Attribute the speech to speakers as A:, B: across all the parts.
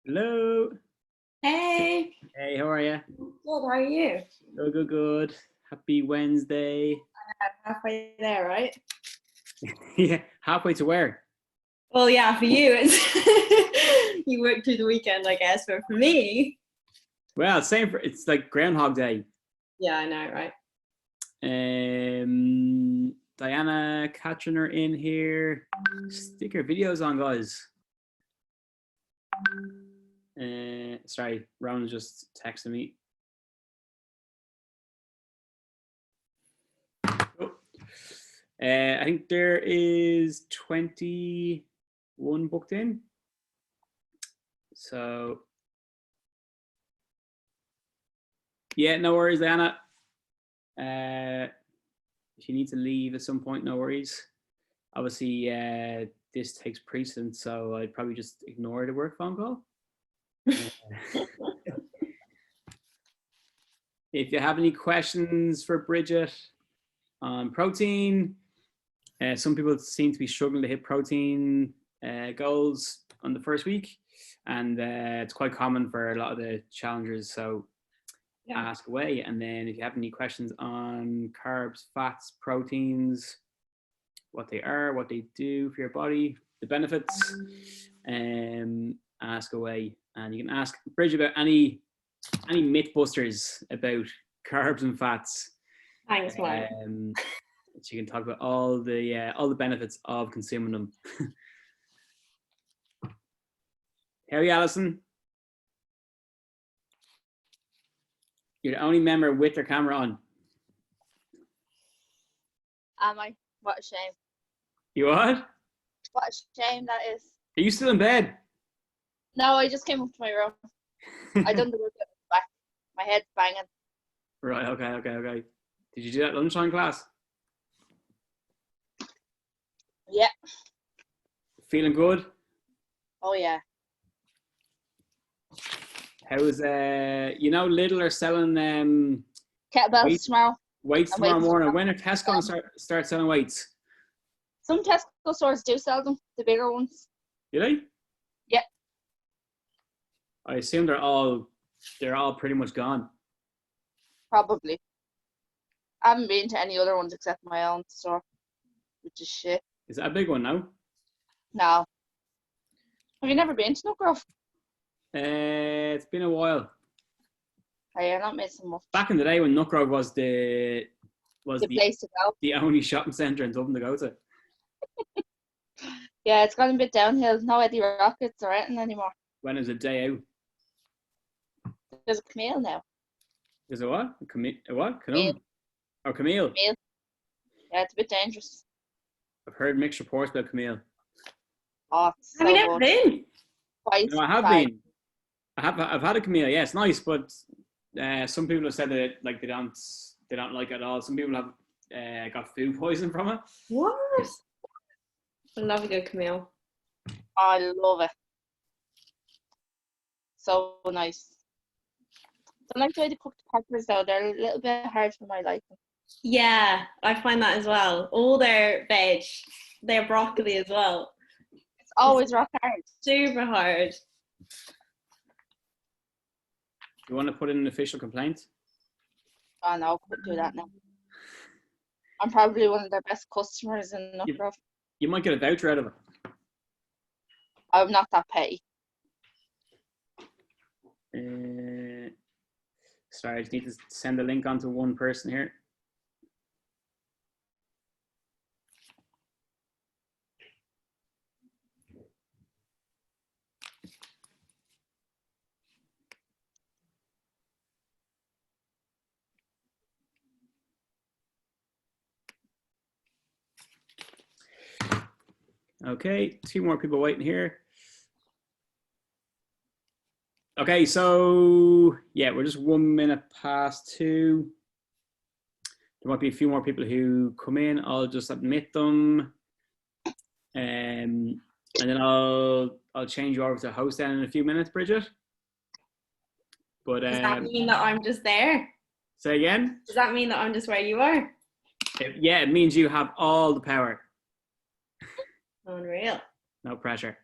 A: Hello.
B: Hey,
A: Hey, how are you?
B: good. How are you?
A: Good, good, good. Happy Wednesday.
B: Halfway there, right?
A: Yeah, halfway to where?
B: Well, yeah, for you, it's you work through the weekend, I guess, but for me,
A: Well, it's like Groundhog Day.
B: yeah, I know, right?
A: Diana, Katrin are in here. Stick your videos on, guys. Sorry, Ron just texted me. Oh. I think there is 21 booked in. So, yeah, no worries, Diana. If you need to leave at some point, no worries. Obviously, this takes precedence, so I'd probably just ignore the work phone call. If you have any questions for Bridget on protein, some people seem to be struggling to hit protein goals on the first week, and it's quite common for a lot of the challengers. So ask away. And then if you have any questions on carbs, fats, proteins, what they are, what they do for your body, the benefits, ask away. And you can ask Bridget about any myth busters about carbs and fats.
B: Thanks, Mike.
A: So you can talk about all the benefits of consuming them. How are you, Alison? You're the only member with their camera on.
C: Am I? What a shame.
A: You what?
C: What a shame that is.
A: Are you still in bed?
C: No, I just came up to my room. I done the workout back. My head's banging.
A: Right, okay. Did you do that lunchtime class?
C: Yeah.
A: Feeling good?
C: Oh yeah.
A: How is Lidl are selling
C: Kettlebells tomorrow.
A: Weights tomorrow
C: weights
A: morning.
C: tomorrow.
A: When are Tesco gonna start selling weights?
C: Some Tesco stores do sell them, the bigger ones.
A: Do they?
C: Yeah.
A: I assume they're all pretty much gone.
C: Probably. I haven't been to any other ones except my own store, which is shit.
A: Is that a big one now?
C: No. Have you never been to Nugrove?
A: It's been a while.
C: Oh, you're not missing much.
A: Back in the day when Nugrove was the
C: place to go.
A: The only shopping centre in Dublin to go to.
C: Yeah, it's gone a bit downhill. No Eddie Rockets or anything anymore.
A: When is a day out?
C: There's a Camille now.
A: There's a what? A what?
C: Camille.
A: Or Camille?
C: Camille. Yeah, it's a bit dangerous.
A: I've heard mixed reports about Camille.
C: Oh, it's
B: Have
C: so
B: you never
C: good.
B: been?
C: Twice.
A: No, I have been. I've had a Camille. Yeah, it's nice, but some people have said that like they don't like it at all. Some people have got food poisoning from it.
B: What? I love a good Camille.
C: I love it. So nice. I like the way they cook the peppers though. They're a little bit hard for my liking.
B: Yeah, I find that as well. All their veg, their broccoli as well.
C: It's always rock hard.
B: Super hard.
A: You want to put in an official complaint?
C: Oh no, couldn't do that now. I'm probably one of their best customers in Nugrove.
A: You might get a voucher out of it.
C: I'm not that petty.
A: Sorry, I just need to send the link on to one person here. Okay, 2 more people waiting here. Okay, so yeah, we're just 1 minute past 2. There might be a few more people who come in. I'll just admit them, and then I'll change you over to host then in a few minutes, Bridget. But
B: Does that mean that I'm just there?
A: Say again?
B: Does that mean that I'm just where you are?
A: Yeah, it means you have all the power.
B: Unreal.
A: No pressure.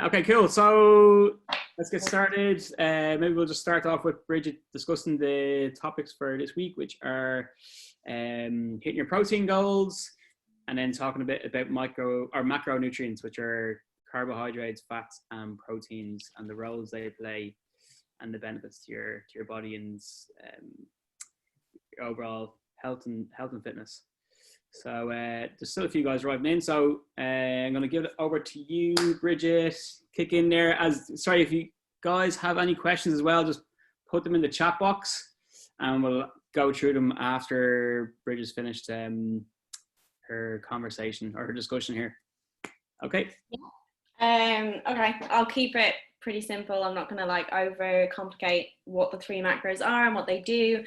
A: Okay, cool. So let's get started. Maybe we'll just start off with Bridget discussing the topics for this week, which are hitting your protein goals, and then talking a bit about macronutrients, which are carbohydrates, fats, and proteins, and the roles they play, and the benefits to your body and your overall health and fitness. So there's still a few guys arriving in, so I'm going to give it over to you, Bridget. Kick in there. Sorry, if you guys have any questions as well, just put them in the chat box, and we'll go through them after Bridget's finished her conversation or her discussion here. Okay.
B: Okay, I'll keep it pretty simple. I'm not going to like overcomplicate what the 3 macros are and what they do.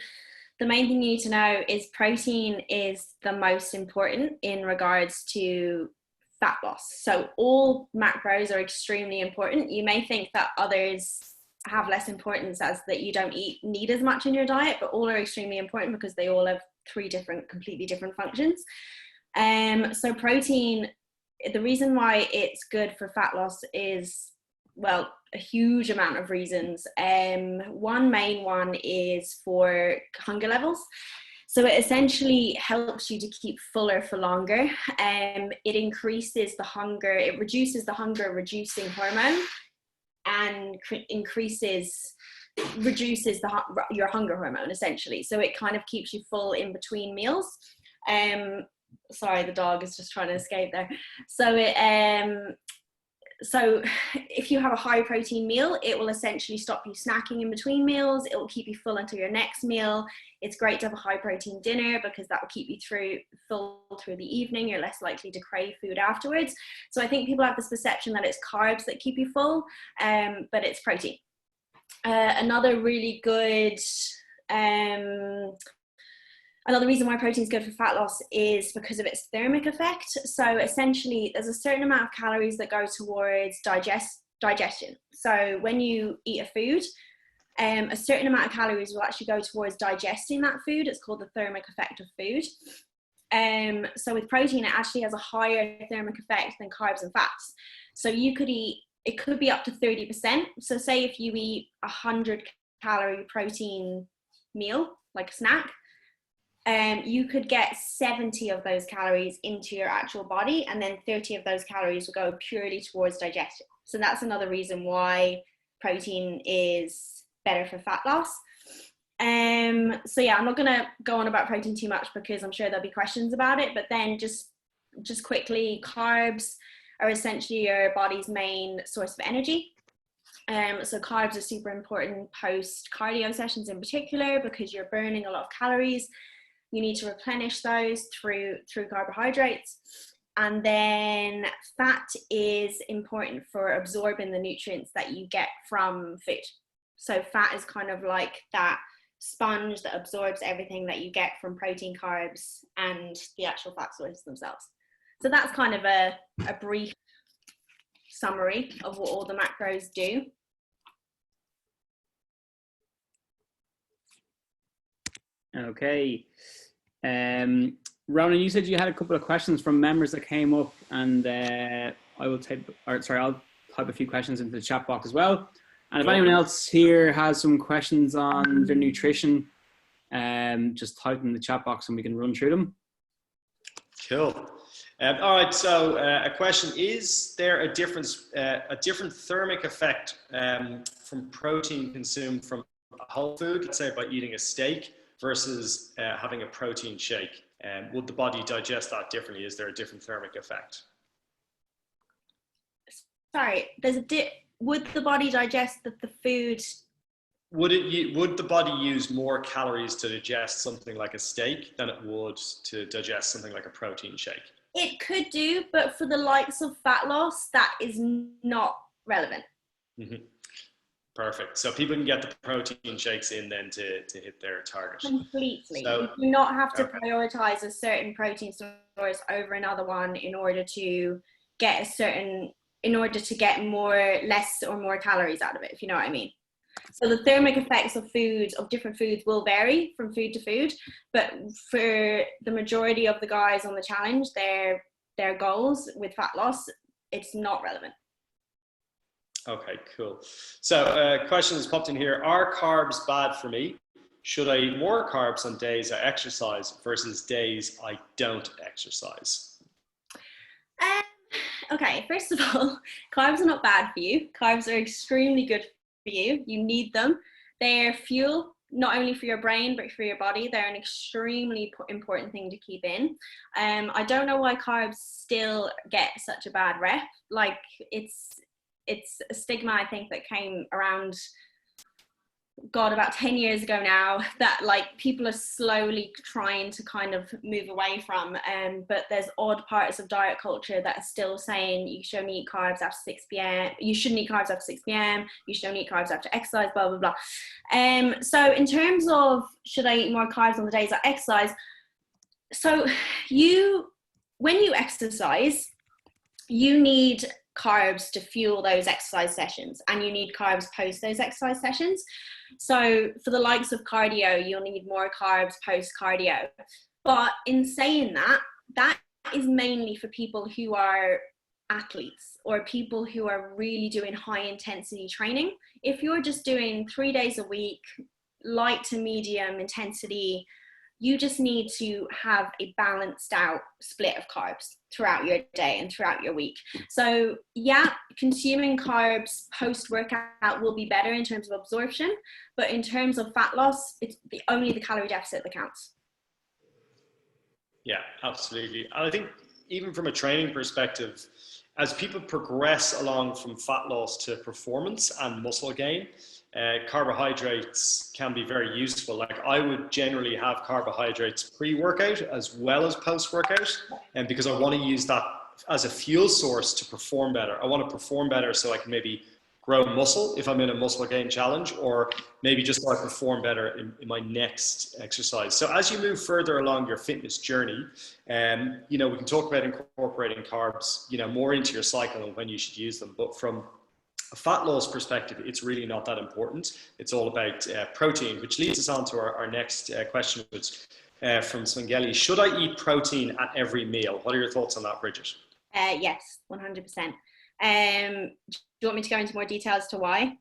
B: The main thing you need to know is protein is the most important in regards to fat loss. So all macros are extremely important. You may think that others have less importance, as that you don't need as much in your diet, but all are extremely important because they all have 3 completely different functions. So protein, the reason why it's good for fat loss is, well, a huge amount of reasons. One main one is for hunger levels. So it essentially helps you to keep fuller for longer. It increases the hunger, it reduces the hunger reducing hormone, and reduces your hunger hormone essentially. So it kind of keeps you full in between meals. Sorry, the dog is just trying to escape there. So if you have a high protein meal, it will essentially stop you snacking in between meals. It will keep you full until your next meal. It's great to have a high protein dinner because that will keep you full through the evening. You're less likely to crave food afterwards. So I think people have this perception that it's carbs that keep you full, but it's protein. Another really good Another reason why protein is good for fat loss is because of its thermic effect. So essentially, there's a certain amount of calories that go towards digestion. So when you eat a food, a certain amount of calories will actually go towards digesting that food. It's called the thermic effect of food. So with protein, it actually has a higher thermic effect than carbs and fats. So you could eat, it could be up to 30%. So say if you eat 100 calorie protein meal, like a snack, you could get 70 of those calories into your actual body, and then 30 of those calories will go purely towards digestion. So that's another reason why protein is better for fat loss. So yeah, I'm not going to go on about protein too much because I'm sure there'll be questions about it, but then just quickly, carbs are essentially your body's main source of energy. So carbs are super important post cardio sessions in particular because you're burning a lot of calories. You need to replenish those through carbohydrates. And then fat is important for absorbing the nutrients that you get from food. So fat is kind of like that sponge that absorbs everything that you get from protein, carbs, and the actual fat sources themselves. So that's kind of a brief summary of what all the macros do.
A: Okay. Ronan, you said you had a couple of questions from members that came up, and I'll type a few questions into the chat box as well. And if anyone else here has some questions on their nutrition, just type in the chat box and we can run through them.
D: Cool. All right. So a question: is there a different thermic effect from protein consumed from a whole food, let's say by eating a steak, versus having a protein shake? Would the body digest that differently? Is there a different thermic effect?
B: Sorry, would the body digest the food?
D: Would the body use more calories to digest something like a steak than it would to digest something like a protein shake?
B: It could do, but for the likes of fat loss, that is not relevant.
D: Mm-hmm. Perfect. So people can get the protein shakes in then to hit their target.
B: Completely.
D: So,
B: you do not have to prioritize a certain protein source over another one in order to get less or more calories out of it, if you know what I mean. So the thermic effects of different foods will vary from food to food, but for the majority of the guys on the challenge, their goals with fat loss, it's not relevant.
D: Okay, cool. So question has popped in here. Are carbs bad for me? Should I eat more carbs on days I exercise versus days I don't exercise?
B: Okay, first of all, carbs are not bad for you. Carbs are extremely good for you. You need them. They're fuel, not only for your brain, but for your body. They're an extremely important thing to keep in. I don't know why carbs still get such a bad rep. Like, it's a stigma, I think, that came around, God, about 10 years ago now, that like people are slowly trying to kind of move away from, but there's odd parts of diet culture that are still saying you should only eat carbs after 6 p.m. You shouldn't eat carbs after 6 p.m. You should only eat carbs after exercise, blah, blah, blah. So in terms of should I eat more carbs on the days I exercise, so when you exercise, you need carbs to fuel those exercise sessions, and you need carbs post those exercise sessions. So for the likes of cardio, you'll need more carbs post cardio. But in saying that, that is mainly for people who are athletes or people who are really doing high intensity training. If you're just doing 3 days a week, light to medium intensity, you just need to have a balanced out split of carbs throughout your day and throughout your week. So yeah, consuming carbs post-workout will be better in terms of absorption, but in terms of fat loss, it's only the calorie deficit that counts.
D: Yeah, absolutely. And I think even from a training perspective, as people progress along from fat loss to performance and muscle gain, carbohydrates can be very useful. Like I would generally have carbohydrates pre-workout as well as post-workout, and because I want to use that as a fuel source to perform better. I want to perform better so I can maybe grow muscle if I'm in a muscle gain challenge, or maybe just so I perform better in my next exercise. So as you move further along your fitness journey, we can talk about incorporating carbs, more into your cycle and when you should use them. But from a fat loss perspective, it's really not that important. It's all about protein, which leads us on to our next question, which from Svengeli. Should I eat protein at every meal? What are your thoughts on that, Bridget?
B: Yes, 100%. Do you want me to go into more details to why?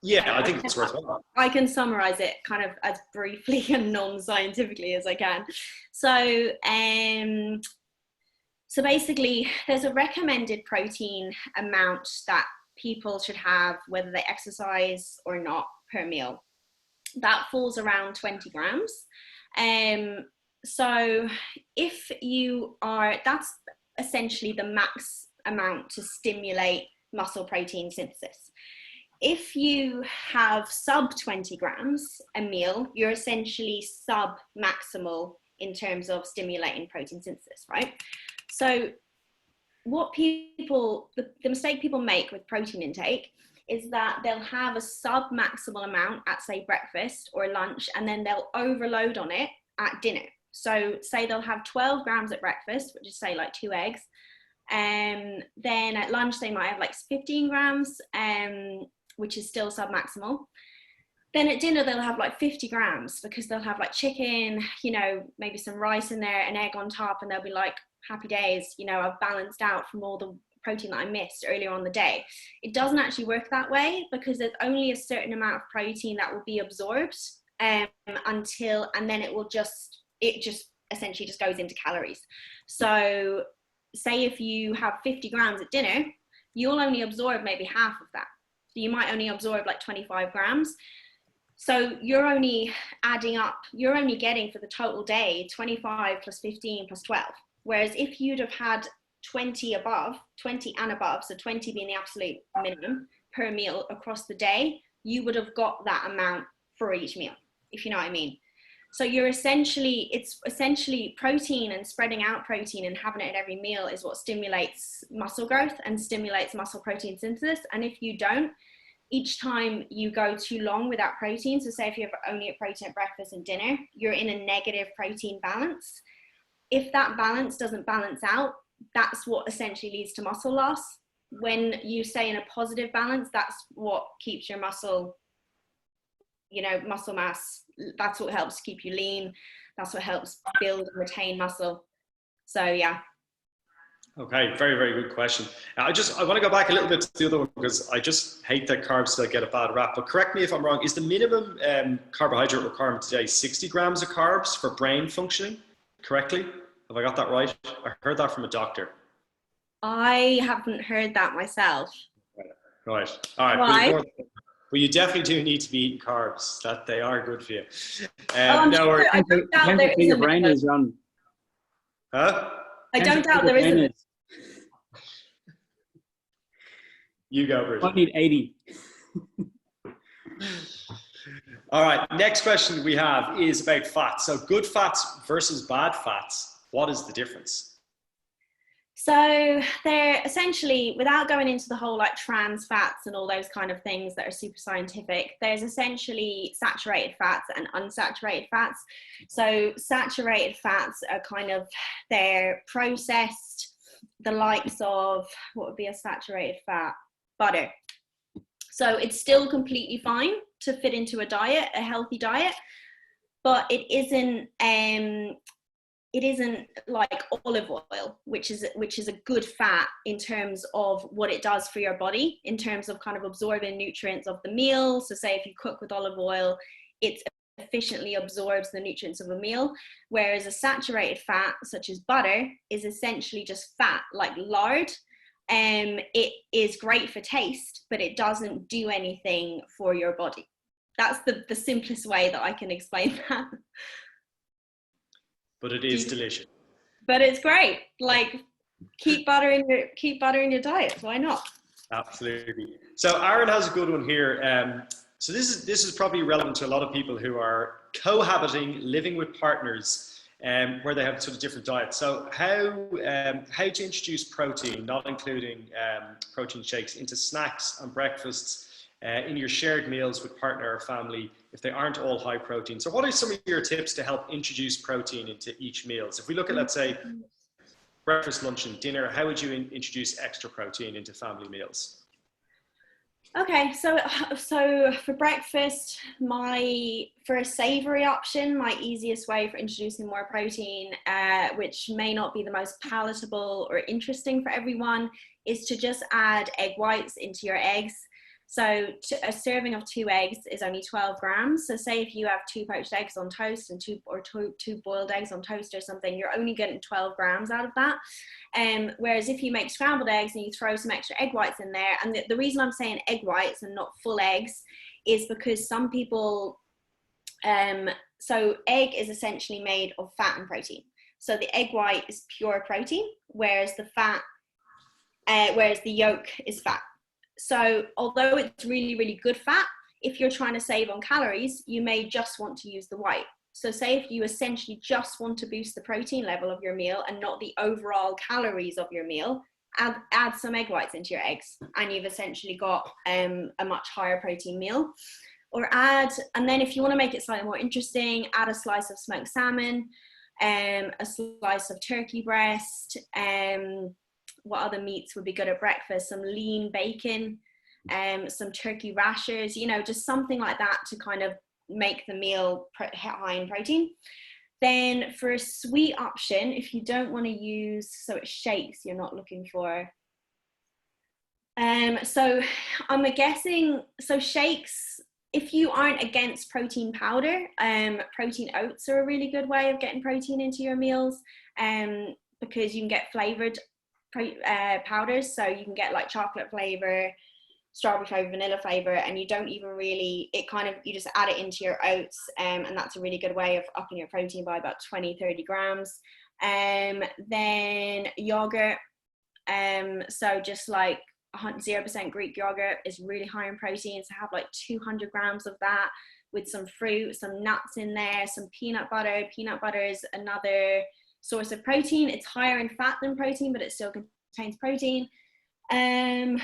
D: Yeah, I think it's worthwhile.
B: I can summarize it kind of as briefly and non-scientifically as I can. So basically, there's a recommended protein amount that people should have, whether they exercise or not, per meal. That falls around 20 grams. So if that's essentially the max amount to stimulate muscle protein synthesis. If you have sub 20 grams a meal, you're essentially sub maximal in terms of stimulating protein synthesis, right? So what the mistake people make with protein intake is that they'll have a sub maximal amount at, say, breakfast or lunch, and then they'll overload on it at dinner. So say they'll have 12 grams at breakfast, which is say like 2 eggs. Then at lunch, they might have like 15 grams, which is still sub-maximal. Then at dinner, they'll have like 50 grams because they'll have like chicken, maybe some rice in there, an egg on top, and they'll be like, happy days, I've balanced out from all the protein that I missed earlier on the day. It doesn't actually work that way because there's only a certain amount of protein that will be absorbed and then it just essentially just goes into calories. So say if you have 50 grams at dinner, you'll only absorb maybe half of that. So you might only absorb like 25 grams. So you're only getting for the total day 25 plus 15 plus 12. Whereas if you'd have had 20 and above, so 20 being the absolute minimum per meal across the day, you would have got that amount for each meal, if you know what I mean. So it's essentially protein, and spreading out protein and having it at every meal is what stimulates muscle growth and stimulates muscle protein synthesis. And if you don't, each time you go too long without protein, so say if you have only a protein at breakfast and dinner, you're in a negative protein balance. If that balance doesn't balance out, that's what essentially leads to muscle loss. When you stay in a positive balance, that's what keeps your muscle mass. That's what helps keep you lean. That's what helps build and retain muscle. So yeah.
D: Okay, very, very good question. I want to go back a little bit to the other one because I just hate that carbs still get a bad rap. But correct me if I'm wrong. Is the minimum carbohydrate requirement today 60 grams of carbs for brain functioning correctly? Have I got that right? I heard that from a doctor.
B: I haven't heard that myself.
D: Right. All right.
B: Why?
D: Well, you definitely do need to be eating carbs. That they are good for you.
B: I'm
D: no
B: sure,
D: worries.
B: I don't doubt there is
A: your
B: a
A: brain
B: minimum.
A: is on.
D: Huh?
B: I don't doubt there is a minimum.
D: You go, Bridget.
A: I need 80.
D: All right. Next question we have is about fats. So good fats versus bad fats. What is the difference?
B: So they're essentially, without going into the whole like trans fats and all those kind of things that are super scientific, there's essentially saturated fats and unsaturated fats. So saturated fats are kind of, they're processed, the likes of, what would be a saturated fat? Butter. So it's still completely fine to fit into a diet, a healthy diet, but it isn't like olive oil, which is a good fat in terms of what it does for your body, in terms of kind of absorbing nutrients of the meal. So say if you cook with olive oil, it efficiently absorbs the nutrients of a meal, whereas a saturated fat such as butter is essentially just fat, like lard. It is great for taste, but it doesn't do anything for your body. That's the simplest way that I can explain that.
D: But it is delicious.
B: But it's great. Like keep butter in your diet. Why not?
D: Absolutely. So Aaron has a good one here. So this is probably relevant to a lot of people who are cohabiting, living with partners, where they have sort of different diets. So how to introduce protein, not including protein shakes, into snacks and breakfasts in your shared meals with partner or family if they aren't all high protein. So what are some of your tips to help introduce protein into each meal? So if we look at, let's say, breakfast, lunch and dinner, how would you introduce extra protein into family meals?
B: Okay, so for breakfast, for a savory option, my easiest way for introducing more protein, which may not be the most palatable or interesting for everyone, is to just add egg whites into your eggs. So a serving of 2 eggs is only 12 grams. So say if you have 2 poached eggs on toast and two boiled eggs on toast or something, you're only getting 12 grams out of that. Whereas if you make scrambled eggs and you throw some extra egg whites in there, and the reason I'm saying egg whites and not full eggs is because some people, so egg is essentially made of fat and protein. So the egg white is pure protein, whereas the yolk is fat. So although it's really, really good fat, if you're trying to save on calories, you may just want to use the white. So say if you essentially just want to boost the protein level of your meal and not the overall calories of your meal, add some egg whites into your eggs and you've essentially got a much higher protein meal. And then if you want to make it slightly more interesting, add a slice of smoked salmon, a slice of turkey breast, what other meats would be good at breakfast? Some lean bacon, some turkey rashers, just something like that to kind of make the meal high in protein. Then for a sweet option, if you don't want to use, so it's shakes you're not looking for. So I'm guessing, so shakes, if you aren't against protein powder, protein oats are a really good way of getting protein into your meals, because you can get flavored powders, so you can get like chocolate flavor, strawberry flavor, vanilla flavor, and you don't even really, you just add it into your oats, and that's a really good way of upping your protein by about 20-30 grams. Then yogurt, so just like 0% Greek yogurt is really high in protein, so have like 200 grams of that with some fruit, some nuts in there, some peanut butter. Peanut butter is another source of protein. It's higher in fat than protein, but it still contains protein. Then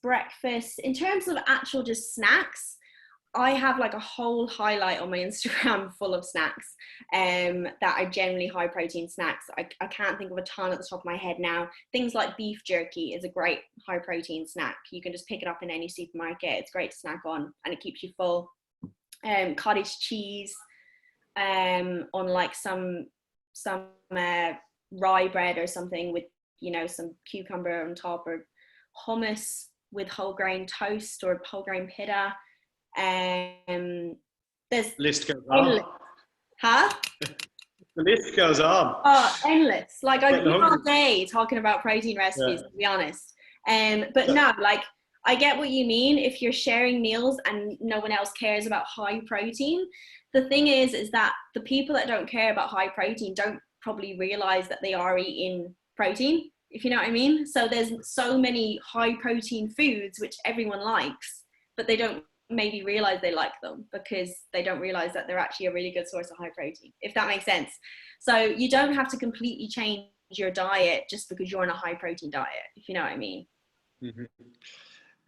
B: breakfast, in terms of actual just snacks, I have like a whole highlight on my Instagram full of snacks that are generally high protein snacks. I can't think of a ton at the top of my head now. Things like beef jerky is a great high protein snack. You can just pick it up in any supermarket. It's great to snack on and it keeps you full. Cottage cheese, on like some rye bread or something with, you know, some cucumber on top, or hummus with whole grain toast or whole grain pita. There's
D: List goes
B: endless.
D: on.
B: Huh?
D: The list goes on.
B: Oh, endless. Like, I
D: Getting
B: could all
D: hungry.
B: day talking about protein recipes,
D: Yeah.
B: to be honest. But no, like, I get what you mean. If you're sharing meals and no one else cares about high protein, the thing is that the people that don't care about high protein don't probably realize that they are eating protein, if you know what I mean. So there's so many high protein foods which everyone likes, but they don't maybe realize they like them because they don't realize that they're actually a really good source of high protein, if that makes sense. So you don't have to completely change your diet just because you're on a high protein diet, if you know what I mean.
D: Mm-hmm.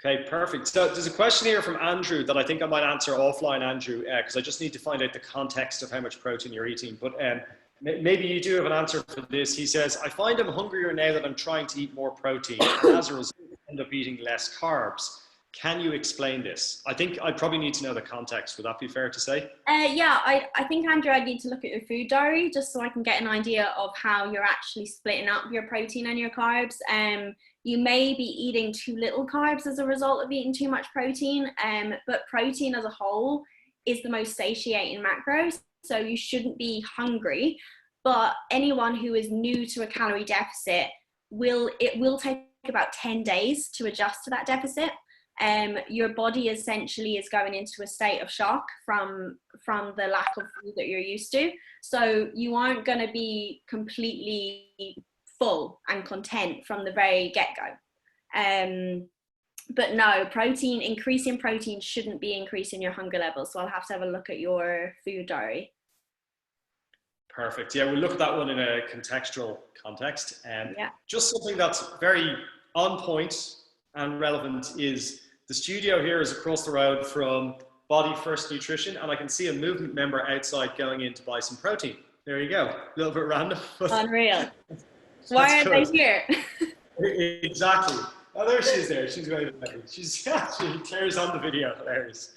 D: Okay, perfect. So there's a question here from Andrew that I think I might answer offline, Andrew, because I just need to find out the context of how much protein you're eating. But maybe you do have an answer for this. He says, I find I'm hungrier now that I'm trying to eat more protein, and as a result, I end up eating less carbs. Can you explain this? I think I probably need to know the context. Would that be fair to say?
B: Yeah, I think, Andrew, I need to look at your food diary just so I can get an idea of how you're actually splitting up your protein and your carbs. You may be eating too little carbs as a result of eating too much protein, but protein as a whole is the most satiating macro, so you shouldn't be hungry. But anyone who is new to a calorie deficit, it will take about 10 days to adjust to that deficit. Your body essentially is going into a state of shock from the lack of food that you're used to. So you aren't going to be completely full and content from the very get-go. But no, increasing protein shouldn't be increasing your hunger levels. So I'll have to have a look at your food diary.
D: Perfect. Yeah, we'll look at that one in a contextual context.
B: Yeah.
D: Just something that's very on point and relevant is the studio here is across the road from Body First Nutrition, and I can see a movement member outside going in to buy some protein. There you go. A little bit random.
B: Unreal. Why aren't they here?
D: Exactly. Oh, there she is there. She's waving at me. She clears on the video. Hilarious.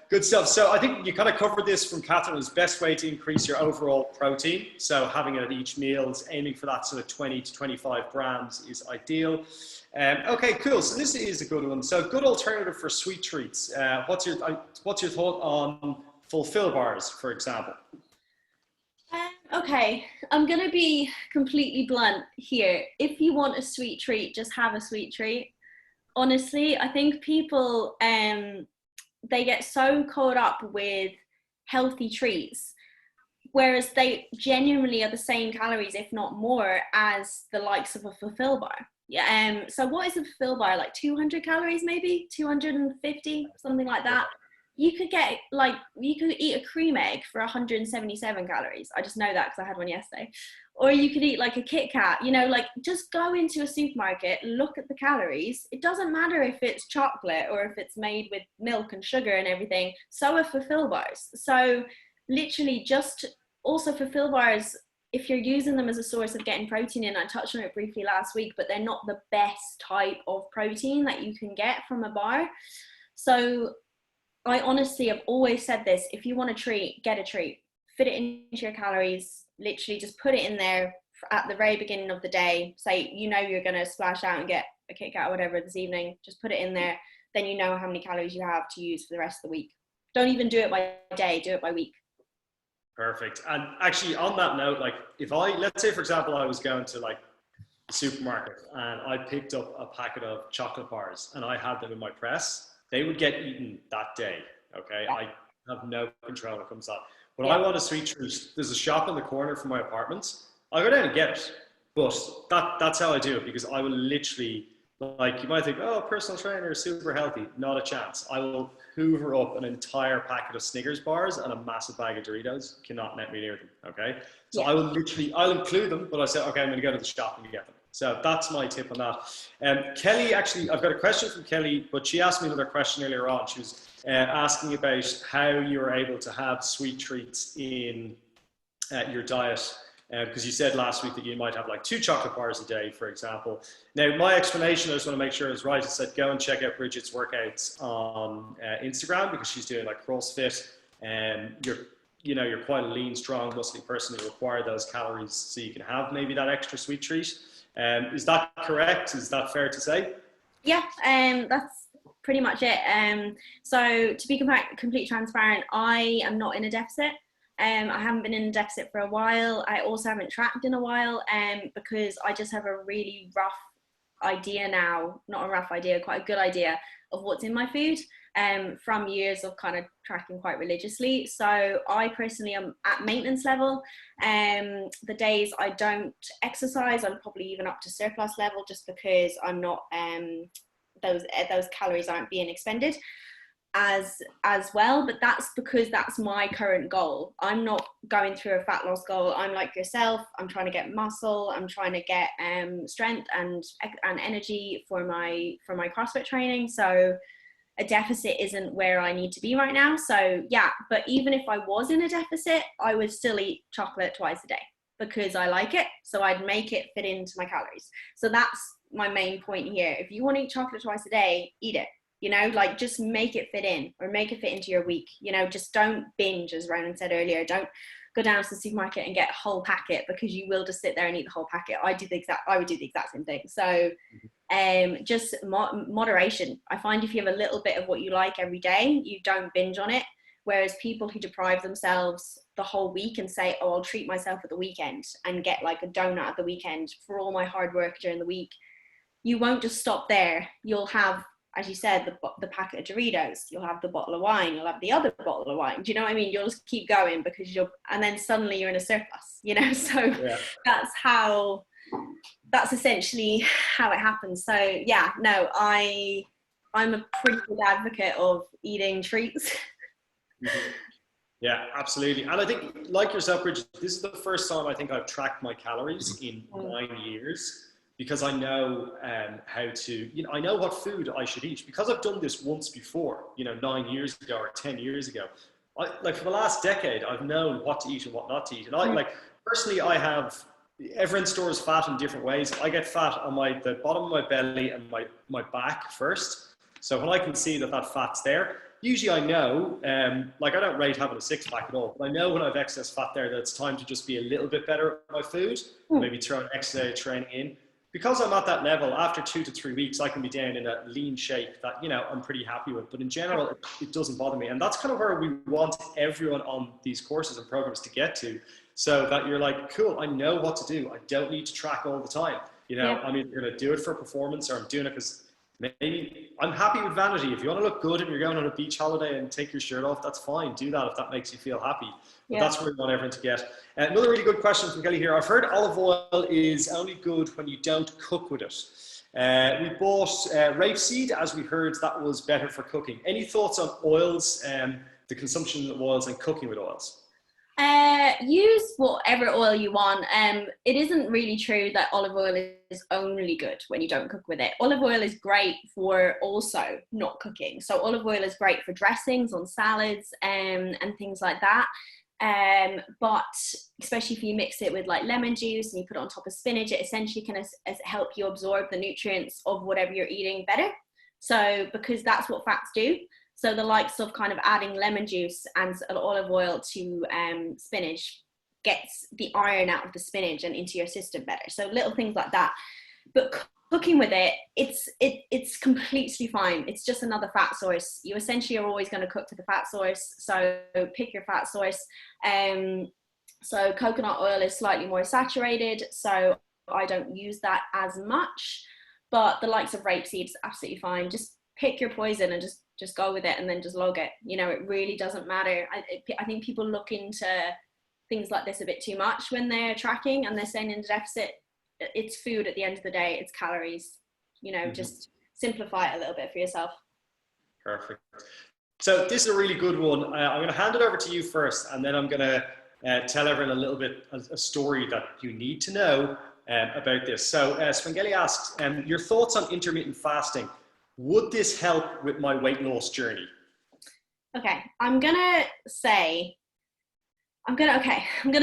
D: Good stuff. So I think you kind of covered this from Catherine's best way to increase your overall protein. So having it at each meal, aiming for that sort of 20 to 25 grams is ideal. Okay, cool. So this is a good one. So good alternative for sweet treats. What's your thought on fulfill bars, for example?
B: Okay, I'm going to be completely blunt here. If you want a sweet treat, just have a sweet treat. Honestly, I think people, they get so caught up with healthy treats, whereas they genuinely are the same calories, if not more, as the likes of a fulfill bar. Yeah. So what is a fulfill bar? Like 200 calories, maybe 250, something like that. You could eat a cream egg for 177 calories. I just know that because I had one yesterday. Or you could eat like a Kit Kat, you know, like just go into a supermarket, look at the calories. It doesn't matter if it's chocolate or if it's made with milk and sugar and everything. So are fulfill bars. So literally just also fulfill bars, if you're using them as a source of getting protein in, I touched on it briefly last week, but they're not the best type of protein that you can get from a bar. So I honestly have always said this, if you want a treat, get a treat. Fit it into your calories, literally just put it in there at the very beginning of the day. Say, you know you're going to splash out and get a Kit Kat or whatever this evening, just put it in there. Then you know how many calories you have to use for the rest of the week. Don't even do it by day, do it by week.
D: Perfect. And actually on that note, like let's say for example, I was going to like the supermarket and I picked up a packet of chocolate bars and I had them in my press, they would get eaten that day. Okay. Yeah. I have no control when it comes to that. When I want a sweet treat, there's a shop in the corner from my apartment. I'll go down and get it. But that's how I do it, because I will literally, like, you might think, oh, personal trainer, super healthy. Not a chance. I will hoover up an entire packet of Snickers bars and a massive bag of Doritos. Cannot let me near them, okay? So yeah. I'll include them, but I say, okay, I'm going to go to the shop and get them. So that's my tip on that. Kelly, actually, I've got a question from Kelly, but she asked me another question earlier on. She was asking about how you were able to have sweet treats in your diet. Because you said last week that you might have like 2 chocolate bars a day, for example. Now, my explanation, I just want to make sure it's right. I said, go and check out Bridget's workouts on Instagram, because she's doing like CrossFit. And you know, you're quite a lean, strong, muscly person who require those calories so you can have maybe that extra sweet treat. Is that correct? Is that fair to say?
B: Yeah, that's pretty much it. So to be completely transparent, I am not in a deficit. I haven't been in a deficit for a while. I also haven't tracked in a while, because I just have a really rough idea now, not a rough idea, quite a good idea of what's in my food, from years of kind of tracking quite religiously. So I personally am at maintenance level. The days I don't exercise, I'm probably even up to surplus level, just because I'm not, those calories aren't being expended as well. But that's because that's my current goal. I'm not going through a fat loss goal. I'm like yourself, I'm trying to get muscle, I'm trying to get strength and energy for my CrossFit training. So a deficit isn't where I need to be right now. So yeah, but even if I was in a deficit, I would still eat chocolate twice a day because I like it. So I'd make it fit into my calories. So that's my main point here. If you want to eat chocolate twice a day, eat it. You know, like just make it fit in, or make it fit into your week. You know, just don't binge, as Ronan said earlier. Don't go down to the supermarket and get a whole packet, because you will just sit there and eat the whole packet. I would do the exact same thing. So just moderation. I find if you have a little bit of what you like every day, you don't binge on it. Whereas people who deprive themselves the whole week and say, oh, I'll treat myself at the weekend and get like a donut at the weekend for all my hard work during the week, you won't just stop there. You'll have, as you said, the packet of Doritos, you'll have the bottle of wine, you'll have the other bottle of wine. Do you know what I mean? You'll just keep going because and then suddenly you're in a surplus, you know? So yeah. That's essentially how it happens. So yeah, no, I'm a pretty good advocate of eating treats.
D: Mm-hmm. Yeah, absolutely. And I think, like yourself, Bridget, this is the first time I think I've tracked my calories in 9 years, because I know how to, you know, I know what food I should eat, because I've done this once before, you know, 9 years ago or 10 years ago. Like for the last decade, I've known what to eat and what not to eat. And I like, personally, everyone stores fat in different ways. I get fat on the bottom of my belly and my back first. So when I can see that fat's there, usually I know, like I don't rate having a six pack at all, but I know when I've excess fat there that it's time to just be a little bit better at my food, maybe throw an extra day of training in. Because I'm at that level, after 2 to 3 weeks, I can be down in a lean shape that, you know, I'm pretty happy with. But in general, it doesn't bother me. And that's kind of where we want everyone on these courses and programs to get to, so that you're like, cool, I know what to do. I don't need to track all the time. You know, I'm either going to do it for performance, or I'm doing it because maybe I'm happy with vanity. If you want to look good and you're going on a beach holiday and take your shirt off, that's fine. Do that if that makes you feel happy. But that's where we want everyone to get. Another really good question from Kelly here. I've heard olive oil is only good when you don't cook with it. We bought rapeseed, as we heard that was better for cooking. Any thoughts on oils, the consumption of oils and cooking with oils?
B: Use whatever oil you want. It isn't really true that olive oil is only good when you don't cook with it. Olive oil is great for also not cooking. So olive oil is great for dressings on salads and things like that. But especially if you mix it with like lemon juice and you put it on top of spinach, it essentially can help you absorb the nutrients of whatever you're eating better. So because that's what fats do. So the likes of kind of adding lemon juice and olive oil to spinach gets the iron out of the spinach and into your system better. So little things like that. But cooking with it, it's completely fine. It's just another fat source. You essentially are always going to cook to the fat source. So pick your fat source. So coconut oil is slightly more saturated, so I don't use that as much. But the likes of rapeseed is absolutely fine. Just pick your poison and just go with it, and then just log it. You know, it really doesn't matter. I think people look into things like this a bit too much when they're tracking and they're saying in a deficit. It's food at the end of the day. It's calories. You know, just simplify it a little bit for yourself. Perfect.
D: So this is a really good one. I'm going to hand it over to you first, and then I'm going to tell everyone a little bit a story that you need to know about this. So Svengeli asks, your thoughts on intermittent fasting. Would this help with my weight loss journey? Okay, I'm gonna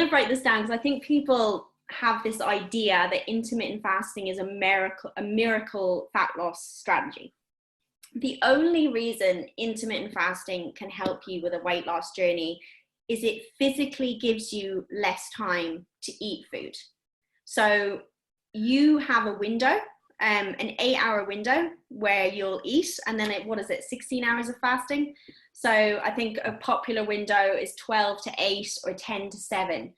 D: break this down, because I think people have this idea that intermittent fasting is a miracle fat loss strategy. The only reason intermittent fasting can help you with a weight loss journey
B: is it physically gives you less time to eat food. So you have a window, an 8-hour window where you'll eat, and then 16 hours of fasting. So I think a popular window is 12 to 8 or 10 to 7.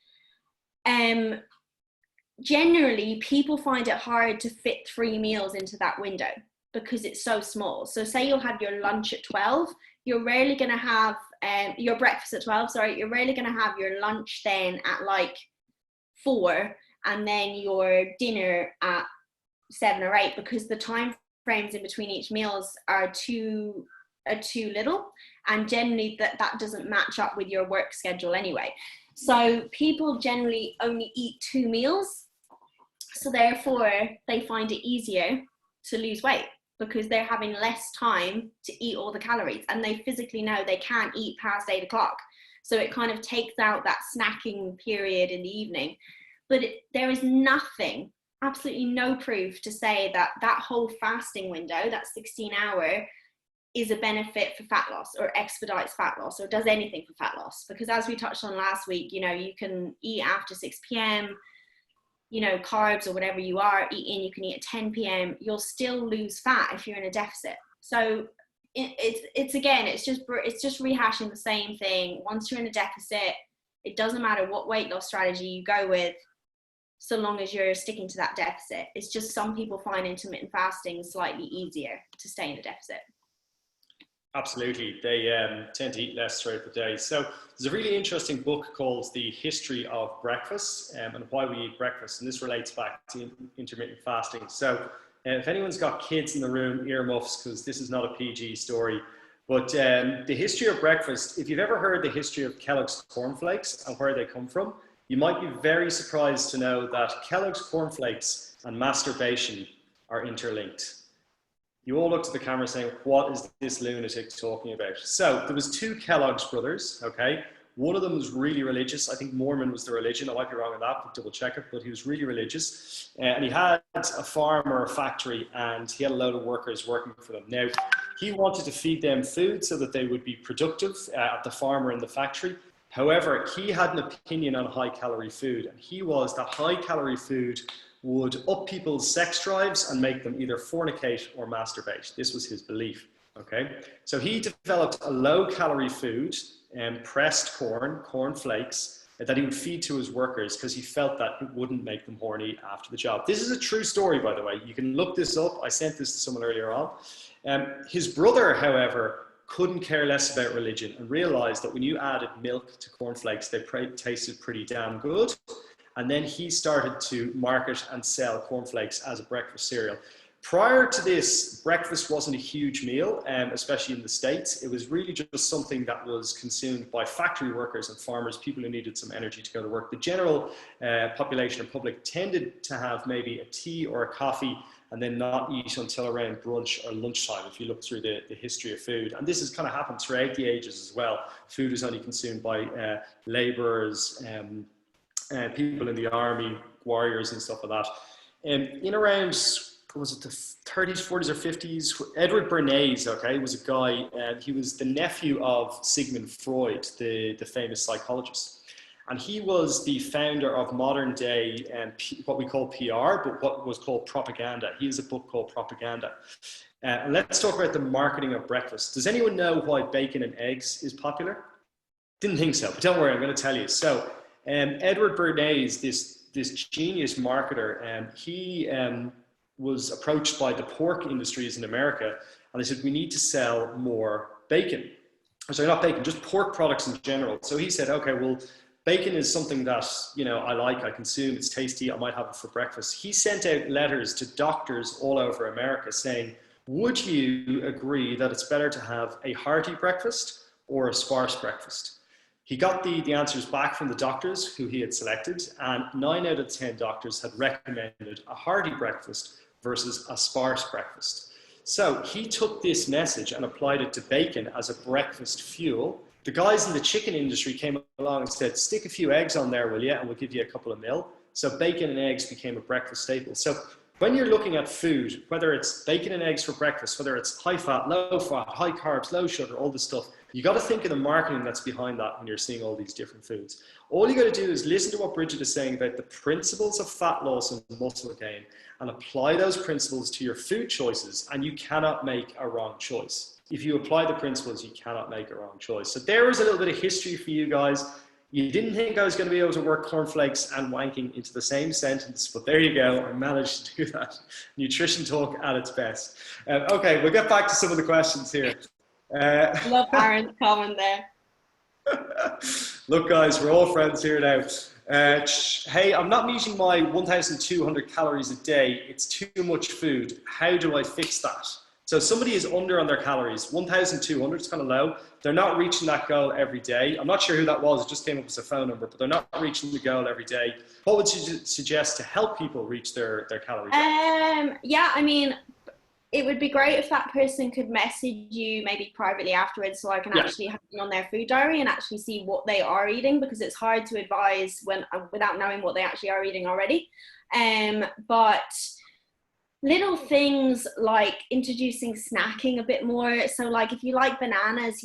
B: Generally, people find it hard to fit 3 meals into that window because it's so small. So say you'll have your lunch at 12, you're rarely going to have your breakfast at 12, you're rarely going to have your lunch then at like 4, and then your dinner at 7 or 8, because the time frames in between each meals are too little, and generally that doesn't match up with your work schedule anyway. So people generally only eat 2 meals, so therefore they find it easier to lose weight because they're having less time to eat all the calories, and they physically know they can't eat past 8 o'clock. So it kind of takes out that snacking period in the evening. But there is nothing, absolutely no proof to say that that whole fasting window, that 16-hour, is a benefit for fat loss or expedites fat loss or does anything for fat loss. Because as we touched on last week, you know, you can eat after 6 p.m., you know, carbs or whatever you are eating, you can eat at 10 p.m. You'll still lose fat if you're in a deficit. So it's just rehashing the same thing. Once you're in a deficit, it doesn't matter what weight loss strategy you go with, so long as you're sticking to that deficit. It's just some people find intermittent fasting slightly easier to stay in a deficit.
D: Absolutely. They tend to eat less throughout the day. So there's a really interesting book called The History of Breakfast and Why We Eat Breakfast. And this relates back to intermittent fasting. So if anyone's got kids in the room, earmuffs, because this is not a PG story. But The History of Breakfast, if you've ever heard the history of Kellogg's cornflakes and where they come from, you might be very surprised to know that Kellogg's cornflakes and masturbation are interlinked. You all looked at the camera saying, what is this lunatic talking about? So there was 2 Kellogg's brothers, okay? One of them was really religious. I think Mormon was the religion. I might be wrong on that, but double check it. But he was really religious. And he had a farm or a factory, and he had a load of workers working for them. Now, he wanted to feed them food so that they would be productive at the farm or in the factory. However, he had an opinion on high-calorie food, and he was that high-calorie food would up people's sex drives and make them either fornicate or masturbate. This was his belief, okay? So he developed a low-calorie food, pressed corn flakes, that he would feed to his workers because he felt that it wouldn't make them horny after the job. This is a true story, by the way. You can look this up. I sent this to someone earlier on. His brother, however, couldn't care less about religion and realized that when you added milk to cornflakes, they tasted pretty damn good. And then he started to market and sell cornflakes as a breakfast cereal. Prior to this, breakfast wasn't a huge meal, especially in the States. It was really just something that was consumed by factory workers and farmers, people who needed some energy to go to work. The general population and public tended to have maybe a tea or a coffee and then not eat until around brunch or lunchtime, if you look through the history of food. And this has kind of happened throughout the ages as well. Food is only consumed by laborers, people in the army, warriors and stuff like that. In around, was it the 30s, 40s or 50s, Edward Bernays, okay, was a guy, he was the nephew of Sigmund Freud, the famous psychologist. And he was the founder of modern day, what we call PR, but what was called propaganda. He has a book called Propaganda. And let's talk about the marketing of breakfast. Does anyone know why bacon and eggs is popular? Didn't think so, but don't worry, I'm going to tell you. So Edward Bernays, this genius marketer, he was approached by the pork industries in America, and they said, we need to sell more bacon. Sorry, not bacon, just pork products in general. So he said, okay, well, bacon is something that, you know, I like, I consume, it's tasty, I might have it for breakfast. He sent out letters to doctors all over America saying, would you agree that it's better to have a hearty breakfast or a sparse breakfast? He got the answers back from the doctors who he had selected, and 9 out of 10 doctors had recommended a hearty breakfast versus a sparse breakfast. So he took this message and applied it to bacon as a breakfast fuel. The guys in the chicken industry came along and said, stick a few eggs on there, will you? And we'll give you a couple of mil. So bacon and eggs became a breakfast staple. So when you're looking at food, whether it's bacon and eggs for breakfast, whether it's high fat, low fat, high carbs, low sugar, all this stuff, you got to think of the marketing that's behind that when you're seeing all these different foods. All you got to do is listen to what Bridget is saying about the principles of fat loss and muscle gain and apply those principles to your food choices, and you cannot make a wrong choice. If you apply the principles, you cannot make a wrong choice. So there is a little bit of history for you guys. You didn't think I was going to be able to work cornflakes and wanking into the same sentence, but there you go. I managed to do that. Nutrition talk at its best. Okay, we'll get back to some of the questions here.
B: Love Aaron's comment there.
D: Look, guys, we're all friends here now. Hey, I'm not meeting my 1,200 calories a day. It's too much food. How do I fix that? So somebody is under on their calories. 1,200 is kind of low. They're not reaching that goal every day. I'm not sure who that was. It just came up as a phone number, but they're not reaching the goal every day. What would you suggest to help people reach their calories?
B: Yeah, I mean, it would be great if that person could message you maybe privately afterwards, so I can actually have them on their food diary and actually see what they are eating, because it's hard to advise when without knowing what they actually are eating already. But little things like introducing snacking a bit more. So like if you like bananas,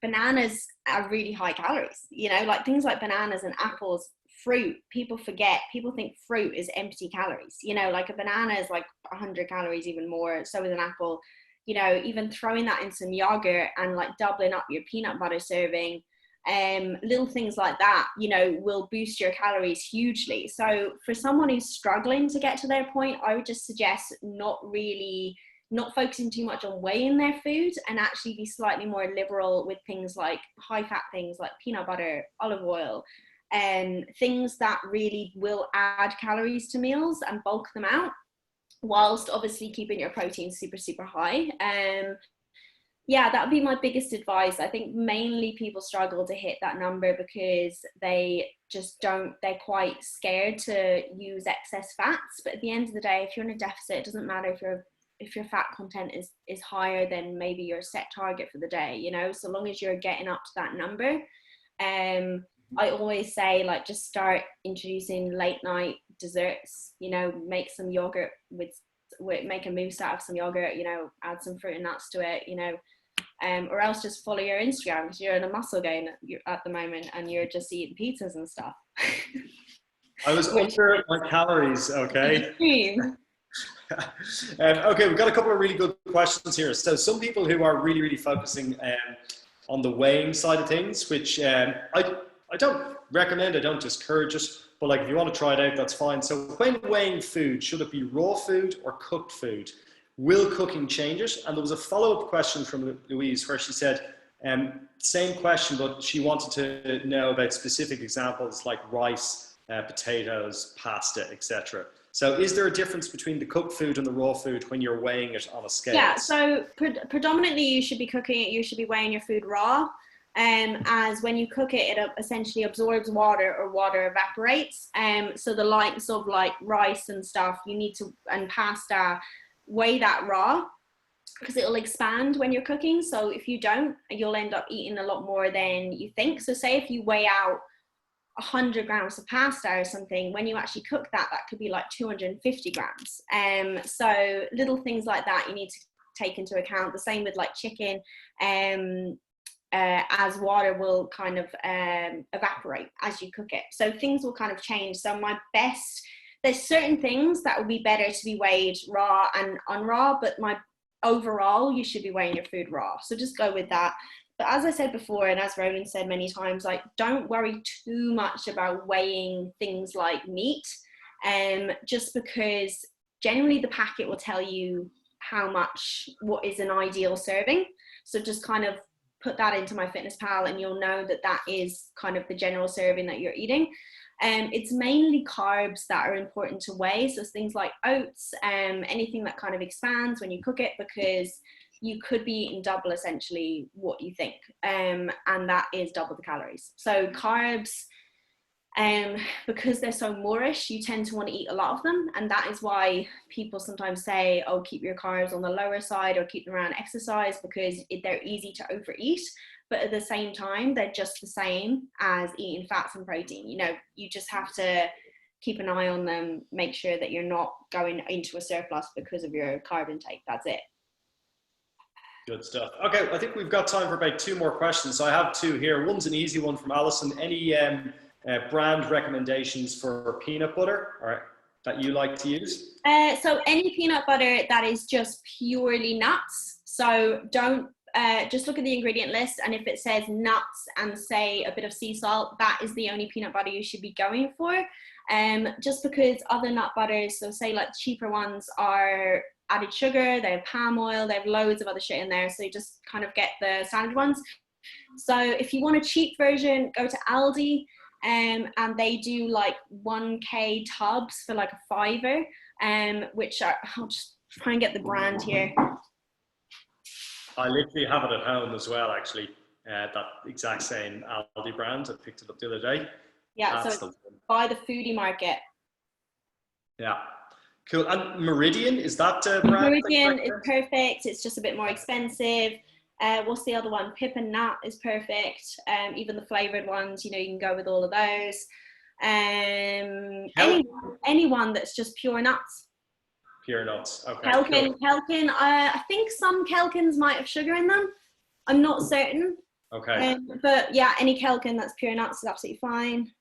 B: bananas are really high calories, like things like bananas and apples. Fruit, people forget, people think fruit is empty calories, like a banana is like 100 calories, even more, so is an apple. Even throwing that in some yogurt and like doubling up your peanut butter serving, little things like that, will boost your calories hugely. So for someone who's struggling to get to their point, I would just suggest not focusing too much on weighing their food, and actually be slightly more liberal with things like high fat things like peanut butter, olive oil, and things that really will add calories to meals and bulk them out, whilst obviously keeping your protein super, super high. Yeah, that would be my biggest advice. I think mainly people struggle to hit that number because they just they're quite scared to use excess fats. But at the end of the day, if you're in a deficit, it doesn't matter if your fat content is higher than maybe your set target for the day, so long as you're getting up to that number. I always say, like, just start introducing late night desserts, make some yogurt make a mousse out of some yogurt, add some fruit and nuts to it, or else just follow your Instagram, because you're in a muscle gain at the moment and you're just eating pizzas and stuff.
D: I was under my calories, okay? Okay, we've got a couple of really good questions here. So some people who are really, really focusing on the weighing side of things, which I don't recommend, I don't discourage it, but like if you want to try it out, that's fine. So when weighing food, should it be raw food or cooked food? Will cooking change it? And there was a follow-up question from Louise where she said, same question, but she wanted to know about specific examples like rice, potatoes, pasta, etc. So is there a difference between the cooked food and the raw food when you're weighing it on a scale?
B: Yeah, so predominantly you should be weighing your food raw. As when you cook it, it essentially absorbs water, or water evaporates. So the likes of like rice and stuff, and pasta, weigh that raw, because it'll expand when you're cooking. So if you don't, you'll end up eating a lot more than you think. So say if you weigh out 100 grams of pasta or something, when you actually cook that could be like 250 grams. So little things like that you need to take into account. The same with like chicken. As water will kind of evaporate as you cook it, so things will kind of change. So there's certain things that would be better to be weighed raw and unraw, but overall you should be weighing your food raw, so just go with that. But as I said before, and as Roland said many times, like, don't worry too much about weighing things like meat, just because generally the packet will tell you what is an ideal serving. So just kind of put that into MyFitnessPal and you'll know that is kind of the general serving that you're eating. It's mainly carbs that are important to weigh, so things like oats, anything that kind of expands when you cook it, because you could be eating double essentially what you think, and that is double the calories. So carbs, because they're so moorish, you tend to want to eat a lot of them, and that is why people sometimes say, oh, keep your carbs on the lower side or keep them around exercise, because they're easy to overeat. But at the same time, they're just the same as eating fats and protein. You just have to keep an eye on them, make sure that you're not going into a surplus because of your carb intake. That's it.
D: Good stuff. Okay, I think we've got time for about 2 more questions. So I have 2 here. One's an easy one from Alison. Any brand recommendations for peanut butter, or that you like to use?
B: So any peanut butter that is just purely nuts. So don't just look at the ingredient list, and if it says nuts and say a bit of sea salt, that is the only peanut butter you should be going for. Just because other nut butters, so say like cheaper ones, are added sugar, they have palm oil, they have loads of other shit in there, so you just kind of get the standard ones. So if you want a cheap version, go to Aldi, and they do like 1k tubs for like a £5, which are, I'll just try and get the brand here.
D: I literally have it at home as well, actually. That exact same Aldi brand. I picked it up the other day.
B: Yeah, so it's by the Foodie Market.
D: Yeah, cool. And Meridian, is that brand?
B: Meridian is perfect. It's just a bit more expensive. What's the other one? Pip and Nut is perfect. Even the flavored ones, you know, you can go with all of those. Anyone that's just pure nuts.
D: Pure nuts. Okay.
B: Kelkin,
D: cool.
B: Kelkin. I think some Kelkins might have sugar in them. I'm not certain.
D: Okay.
B: But yeah, any Kelkin that's pure nuts is absolutely fine.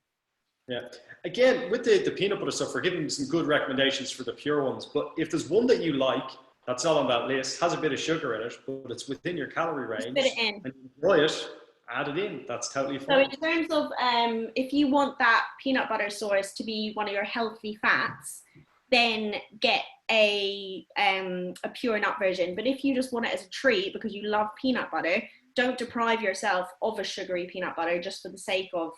D: Yeah. Again, with the peanut butter stuff, we're giving some good recommendations for the pure ones. But if there's one that you like, that's not on that list, has a bit of sugar in it, but it's within your calorie range,
B: just fit it in,
D: and you enjoy it, add it in. That's totally fine.
B: So in terms of if you want that peanut butter source to be one of your healthy fats, then get a pure nut version. But if you just want it as a treat because you love peanut butter, don't deprive yourself of a sugary peanut butter just for the sake of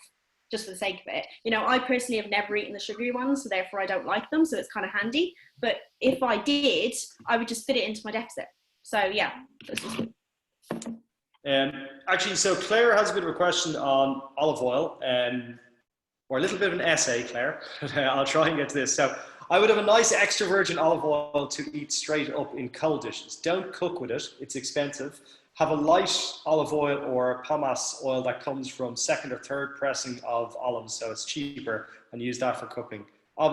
B: it. You know, I personally have never eaten the sugary ones, so therefore I don't like them, so it's kind of handy. But if I did, I would just fit it into my deficit. So yeah, that's just good.
D: Actually, so Claire has a bit of a question on olive oil, or a little bit of an essay, Claire. I'll try and get to this. So I would have a nice extra virgin olive oil to eat straight up in cold dishes. Don't cook with it, it's expensive. Have a light olive oil or pomace oil that comes from 2nd or 3rd pressing of olives, so it's cheaper, and use that for cooking.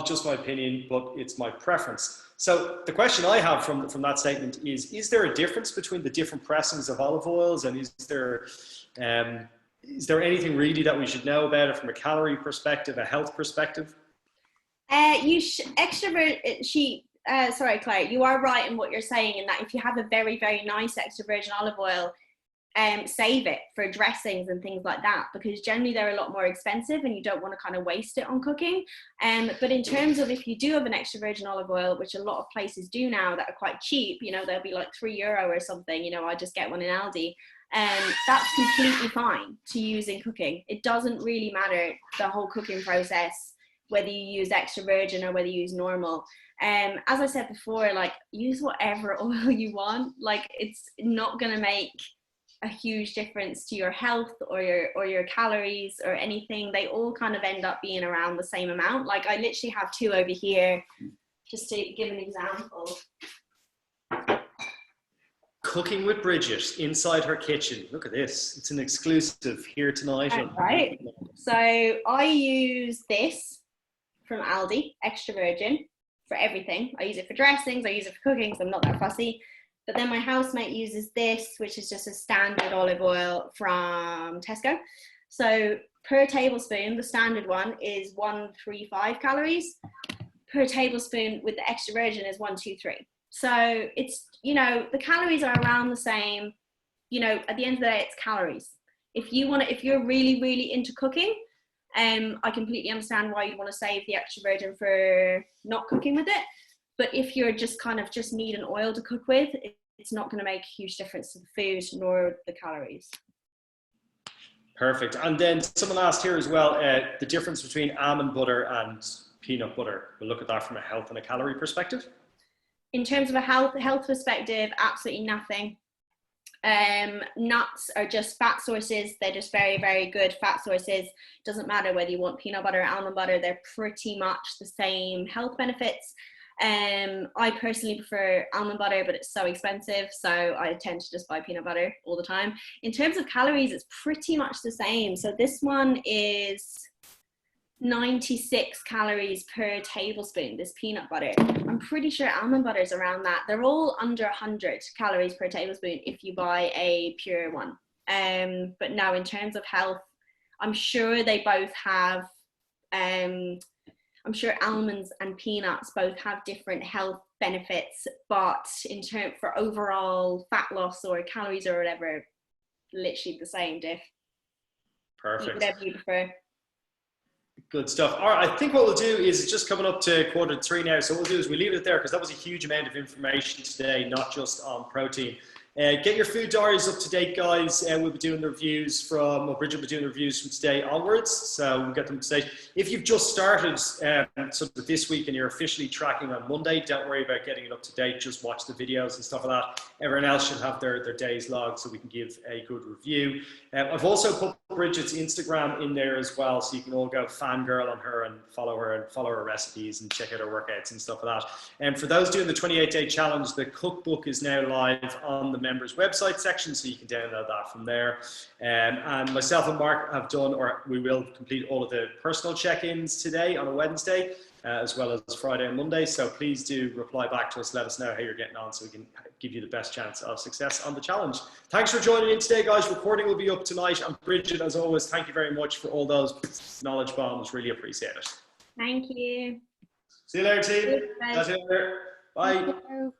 D: Just my opinion, but it's my preference. So the question I have from that statement is there a difference between the different pressings of olive oils, and is there anything really that we should know about it from a calorie perspective, a health perspective?
B: Sorry, Claire, you are right in what you're saying, in that if you have a very, very nice extra virgin olive oil, save it for dressings and things like that, because generally they're a lot more expensive and you don't want to kind of waste it on cooking. But in terms of if you do have an extra virgin olive oil, which a lot of places do now that are quite cheap, you know, they'll be like €3 or something, you know, I just get one in Aldi. That's completely fine to use in cooking. It doesn't really matter the whole cooking process, whether you use extra virgin or whether you use normal. As I said before, like, use whatever oil you want. Like, it's not going to make a huge difference to your health or your calories or anything. They all kind of end up being around the same amount. Like, I literally have 2 over here, just to give an example.
D: Cooking with Bridget inside her kitchen. Look at this. It's an exclusive here tonight.
B: Right. So I use this from Aldi, extra virgin, for everything. I use it for dressings, I use it for cooking, so I'm not that fussy. But then my housemate uses this, which is just a standard olive oil from Tesco. So per tablespoon, the standard one is 135 calories. Per tablespoon with the extra virgin is 123. So it's, you know, the calories are around the same. You know, at the end of the day, it's calories. If you're really, really into cooking, I completely understand why you'd want to save the extra virgin for not cooking with it. But if you're just need an oil to cook with, it's not going to make a huge difference to the food nor the calories.
D: Perfect. And then someone asked here as well, the difference between almond butter and peanut butter. We'll look at that from a health and a calorie perspective.
B: In terms of a health perspective, absolutely nothing. Nuts are just fat sources. They're just very, very good fat sources. Doesn't matter whether you want peanut butter or almond butter, they're pretty much the same health benefits. I personally prefer almond butter, but it's so expensive, so I tend to just buy peanut butter all the time. In terms of calories, it's pretty much the same. So this one is 96 calories per tablespoon, this peanut butter. I'm pretty sure almond butter is around that. They're all under 100 calories per tablespoon if you buy a pure one. But no, in terms of health, I'm sure they both have, I'm sure almonds and peanuts both have different health benefits, but in terms for overall fat loss or calories or whatever, literally the same diff.
D: Perfect.
B: Whatever you prefer.
D: Good stuff. All right, I think what we'll do is it's just coming up to 2:45 now. So what we'll do is we leave it there because that was a huge amount of information today, not just on protein. Get your food diaries up to date, guys. We'll be doing the reviews from, well, Bridget will be doing the reviews from today onwards. So we'll get them to date. If you've just started sort of this week and you're officially tracking on Monday, don't worry about getting it up to date. Just watch the videos and stuff like that. Everyone else should have their days logged so we can give a good review. I've also put Bridget's Instagram in there as well, so you can all go fangirl on her and follow her recipes and check out her workouts and stuff like that. And for those doing the 28-day challenge, the cookbook is now live on the members website section, so you can download that from there. And myself and Mark have done, or we will complete all of the personal check-ins today on a Wednesday, as well as Friday and Monday. So please do reply back to us, let us know how you're getting on so we can give you the best chance of success on the challenge. Thanks for joining in today, guys. Recording will be up tonight. And Bridget, as always, thank you very much for all those knowledge bombs. Really appreciate it.
B: Thank you.
D: See you later, team. Catch you later. Bye.
B: Thank you.